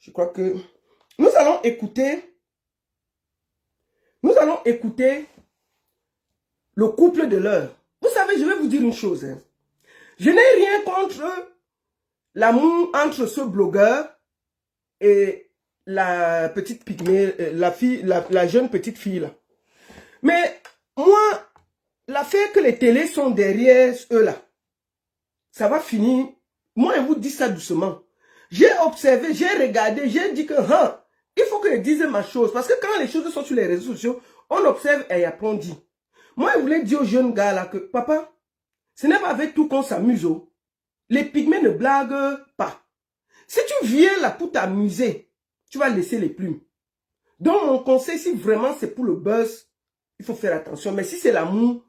Je crois que nous allons écouter le couple de l'heure. Vous savez, je vais vous dire une chose. Hein. Je n'ai rien contre l'amour entre ce blogueur et la petite pygmée, la jeune petite fille là. Mais moi, l'affaire que les télés sont derrière eux là, ça va finir. Moi, je vous dis ça doucement. J'ai observé, j'ai regardé, j'ai dit que il faut que je dise ma chose. Parce que quand les choses sont sur les réseaux sociaux, on observe et on dit. Moi, je voulais dire aux jeunes gars là que, papa, ce n'est pas avec tout qu'on s'amuse. Les pygmées ne blaguent pas. Si tu viens là pour t'amuser, tu vas laisser les plumes. Donc, mon conseil, si vraiment c'est pour le buzz, il faut faire attention. Mais si c'est l'amour,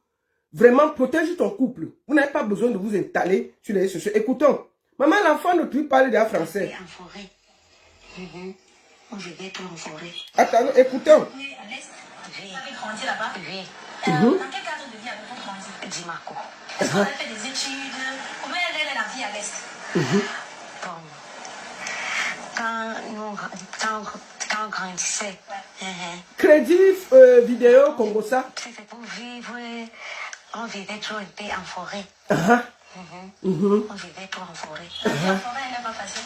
vraiment, protège ton couple. Vous n'avez pas besoin de vous installer sur les réseaux sociaux. Écoutons. Maman, l'enfant ne peut parler déjà français. En forêt. On vivait tout en forêt. Attends, écoutons. Oui, à l'Est. Oui. Vous avez grandi là-bas? Oui. Dans quel cadre de vie avez-vous grandi? Dimaco. Est-ce qu'on a fait des études? Comment elle est la vie à l'Est? Bon. Quand on grandissait, Crédit vidéo Congo ça. c'était pour vivre. On vivait tout un peu en forêt. On vivait tout en forêt. La vie en forêt, elle n'est pas facile.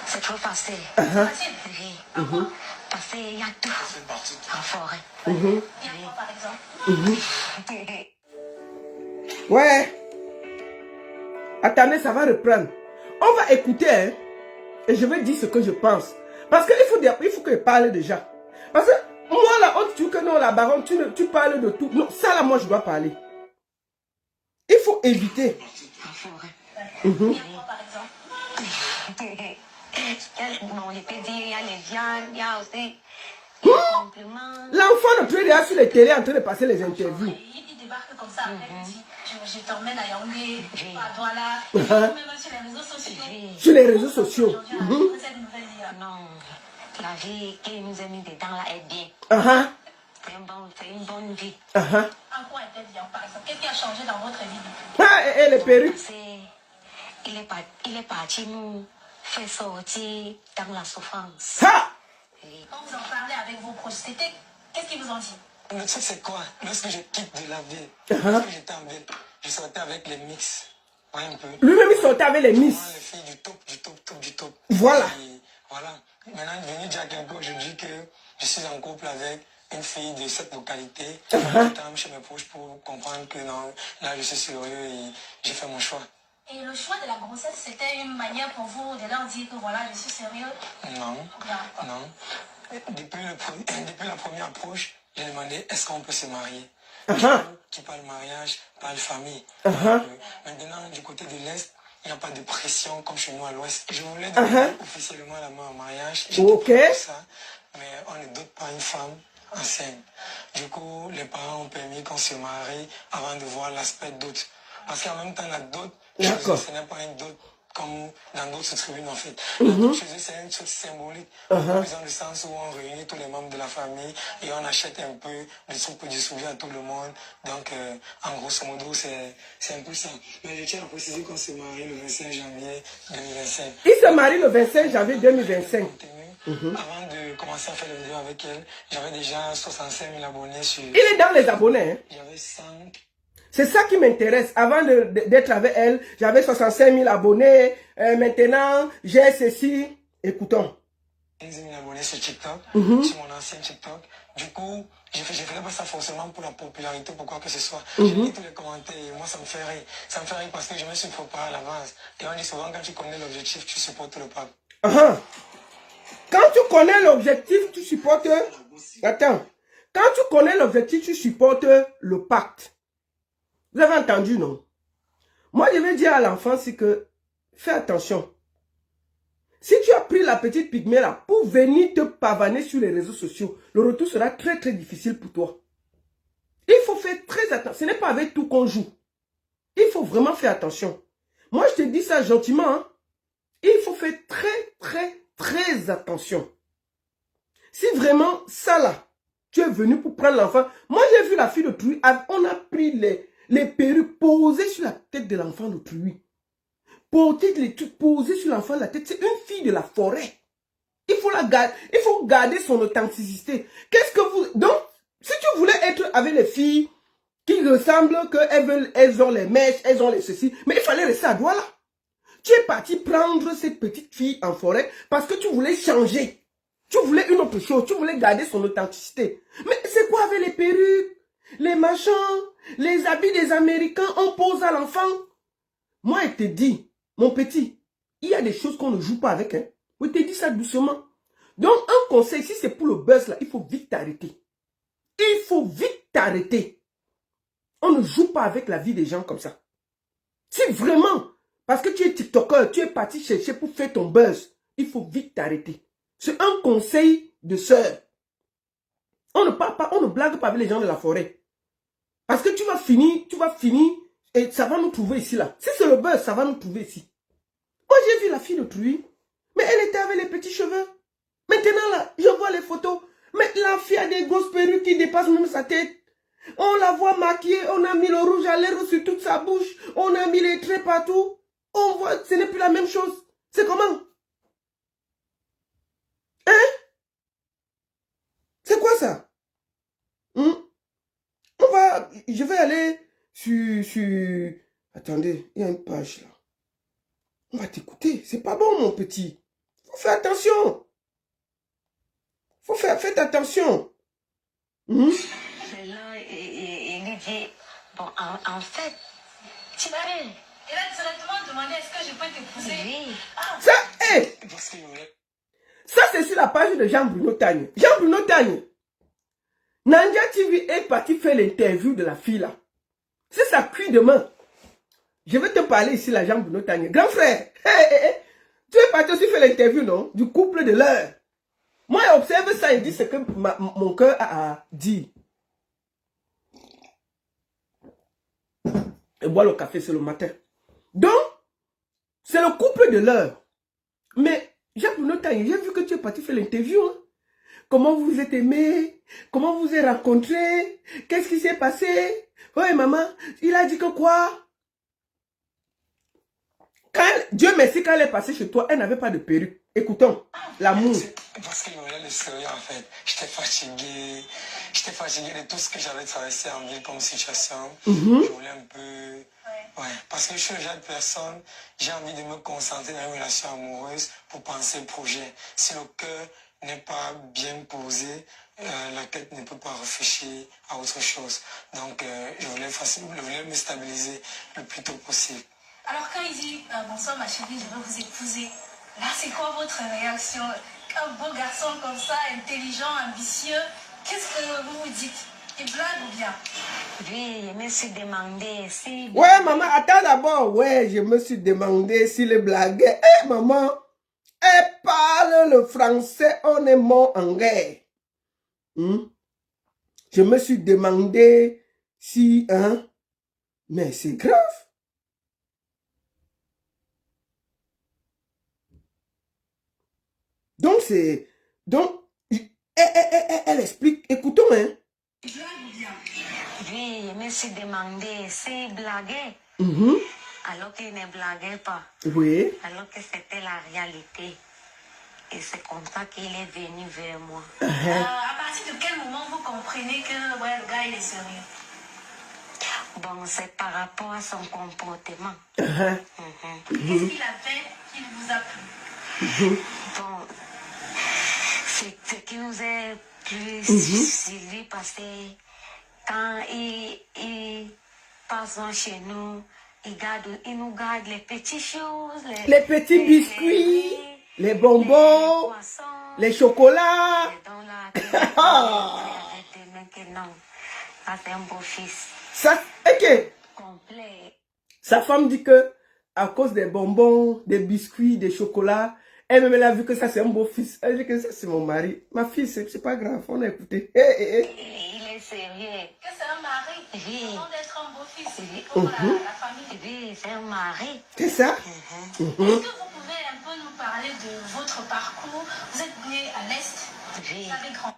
C'est trop facile. Facile? Oui. Parce qu'il y a tout en forêt. Il y a quoi, par exemple? Ouais. Attendez, ça va reprendre. On va écouter, hein, et je vais dire ce que je pense. Parce qu'il faut que je parle déjà. Parce que moi, là, on dit que non, la baronne, tu parles de tout. Non, ça, là, moi, je dois parler. Il faut éviter. En forêt. Il y a quoi, par exemple? Bon, je peux dire, il y a les viandes, il y a aussi les compliments. L'enfant ne peut rien sur les télés en train de passer les interviews. Il débarque comme ça, après, il dit, je t'emmène à Yaoundé, à Douala, même sur les réseaux sociaux. Sur les réseaux sociaux. Cette nouvelle vie. Non, la vie qui nous a mis dedans là est bien. C'est une bonne vie. En quoi était bien, par exemple? Qu'est-ce qui a changé dans votre vie depuis? Ah, et les perruques. Parce qu'il est parti nous faire sortir dans la souffrance. Ha! Quand vous en parlez avec vos proches, qu'est-ce qu'ils vous ont dit? Le truc, c'est quoi? Lorsque je quitte de la ville, lorsque j'étais en ville, je sortais avec les mix. Ouais, un peu. Lui-même, il sortait avec les miss. Moi, les filles du top. Voilà. Et voilà. Maintenant, il est venu dire à quelqu'un aujourd'hui que je suis en couple avec une fille de cette localité. J'étais chez mes proches pour comprendre que non, là, je suis sérieux et j'ai fait mon choix. Et le choix de la grossesse, c'était une manière pour vous de leur dire que voilà, je suis sérieux? Non. Bien, quoi. Non. Depuis la première approche, j'ai demandé est-ce qu'on peut se marier. Qui parle mariage, parle famille. Maintenant, du côté de l'Est, il n'y a pas de pression comme chez nous à l'Ouest. Je voulais demander officiellement la main en mariage. J'ai fait ça, mais on ne doute pas une femme enceinte. Du coup, les parents ont permis qu'on se marie avant de voir l'aspect dot. Parce qu'en même temps, la dot, chez eux, ce n'est pas une dot comme dans d'autres tribunes en fait. La dot chez eux, c'est une chose symbolique. Dans le sens où on réunit tous les membres de la famille et on achète un peu de trucs pour distribuer à tout le monde. Donc, en grosso modo, c'est un peu ça. Mais je tiens à préciser qu'on s'est marié le 25 janvier 2025. Il se marie le 25 janvier 2025. Avant de commencer à faire les vidéos avec elle, j'avais déjà 65 000 abonnés sur... Il est dans les abonnés. Hein. J'avais 5... C'est ça qui m'intéresse. Avant d'être avec elle, j'avais 65 000 abonnés. Maintenant, j'ai ceci. Écoutons. 15 000 abonnés sur TikTok, sur mon ancien TikTok. Du coup, je ne faisais pas ça forcément pour la popularité, pour quoi que ce soit. Je lis tous les commentaires et moi, ça me fait rire. Ça me fait rire parce que je me suis préparé à l'avance. Et on dit souvent, quand tu connais l'objectif, tu supportes le pas. Quand tu connais l'objectif, tu supportes... Attends. Quand tu connais l'objectif, tu supportes le pacte. Vous avez entendu, non? Moi, je vais dire à l'enfant, c'est que fais attention. Si tu as pris la petite pygmée là pour venir te pavaner sur les réseaux sociaux, le retour sera très très difficile pour toi. Il faut faire très attention. Ce n'est pas avec tout qu'on joue. Il faut vraiment faire attention. Moi, je te dis ça gentiment. Hein? Il faut faire très très très attention. Si vraiment ça là, tu es venu pour prendre l'enfant. Moi, j'ai vu la fille de Truy. On a pris les perruques posées sur la tête de l'enfant de Truy. Porter les trucs posés sur l'enfant de la tête. C'est une fille de la forêt. Il faut garder son authenticité. Qu'est-ce que vous... Donc, si tu voulais être avec les filles qui ressemblent, elles ont les mèches, elles ont les ceci, mais il fallait rester à Douala. Tu es parti prendre cette petite fille en forêt parce que tu voulais changer. Tu voulais une autre chose, tu voulais garder son authenticité. Mais c'est quoi avec les perruques, les machins, les habits des Américains, on pose à l'enfant? Moi, je te dis, mon petit, il y a des choses qu'on ne joue pas avec. Hein. Je te dis ça doucement. Donc, un conseil, si c'est pour le buzz, là, il faut vite t'arrêter. Il faut vite t'arrêter. On ne joue pas avec la vie des gens comme ça. Si vraiment, parce que tu es TikToker, tu es parti chercher pour faire ton buzz, il faut vite t'arrêter. C'est un conseil de sœur. On ne parle pas, on ne blague pas avec les gens de la forêt. Parce que tu vas finir, et ça va nous trouver ici, là. Si c'est le buzz, ça va nous trouver ici. Moi, j'ai vu la fille de Truy, mais elle était avec les petits cheveux. Maintenant, là, je vois les photos. Mais la fille a des grosses perruques qui dépassent même sa tête. On la voit maquillée, on a mis le rouge à lèvres sur toute sa bouche, on a mis les traits partout. On voit, ce n'est plus la même chose. C'est comment? Hein? C'est quoi ça? Je vais aller sur... Attendez, il y a une page là. On va t'écouter. C'est pas bon, mon petit. Faut faire attention. Faites attention. Mais là, il lui dit, bon, en fait, tu vas bien. Et là, directement demandé, est-ce que je peux t'épouser? Oui. Ça, ça c'est sur la page de Jean-Bruno Tagne. Jean-Bruno Tagne. Nandia TV est parti faire l'interview de la fille là. C'est ça cuit demain. Je vais te parler ici, la Jean-Bruno Tagne. Grand frère, tu es parti aussi faire l'interview, non? Du couple de l'heure. Moi, j'observe ça et dis ce que mon cœur a dit. Et boire le café, c'est le matin. Donc, c'est le couple de l'heure. Mais, Jean-Bruno Tagne, j'ai vu que tu es parti faire l'interview. Hein? Comment vous vous êtes aimés? Comment vous vous êtes rencontrés? Qu'est-ce qui s'est passé? Oui, maman, il a dit que quoi? Dieu merci, quand elle est passée chez toi, elle n'avait pas de perruque. Écoutons, l'amour. Parce qu'il voulait le sérieux en fait. J'étais fatigué. J'étais fatigué de tout ce que j'avais traversé en ville comme situation. Je voulais un peu... Ouais, parce que je suis le genre de personne, j'ai envie de me concentrer dans une relation amoureuse pour penser au projet. Si le cœur n'est pas bien posé, la tête ne peut pas réfléchir à autre chose. Donc, je voulais me stabiliser le plus tôt possible. Alors quand il dit bonsoir ma chérie, je veux vous épouser, là c'est quoi votre réaction? Un beau garçon comme ça, intelligent, ambitieux, qu'est-ce que vous vous dites? Il blague ou bien? Oui, je me suis demandé si... Ouais, maman, attends d'abord. Ouais, je me suis demandé s'il est blagué. Maman, elle parle le français, on est mort en guerre. Je me suis demandé si... Mais c'est grave. Donc, c'est... Donc, elle explique. Écoutons, hein. Oui, je me suis demandé s'il blaguait. Alors qu'il ne blaguait pas. Oui. Alors que c'était la réalité. Et c'est comme ça qu'il est venu vers moi. À partir de quel moment vous comprenez que ouais, le gars il est sérieux? Bon, c'est par rapport à son comportement. Qu'est-ce qu'il a fait qui vous a plu? Bon, c'est ce qui nous est plus difficile parce que quand il passe chez nous, il nous garde les petites choses. Les petits biscuits, les bonbons, les chocolats. Ça, c'est un beau fils. Ça, ok. Complet. Sa femme dit que, à cause des bonbons, des biscuits, des chocolats, elle-même, elle a vu que ça, c'est un beau fils. Elle dit que ça, c'est mon mari. Ma fille, c'est pas grave, on a écouté. Il est sérieux. Que c'est un mari? Oui. Avant d'être un beau fils pour la famille. Oui, c'est un mari. C'est ça? Est-ce que vous pouvez un peu nous parler de votre parcours? Vous êtes né à l'Est. Oui. Vous avez grandi.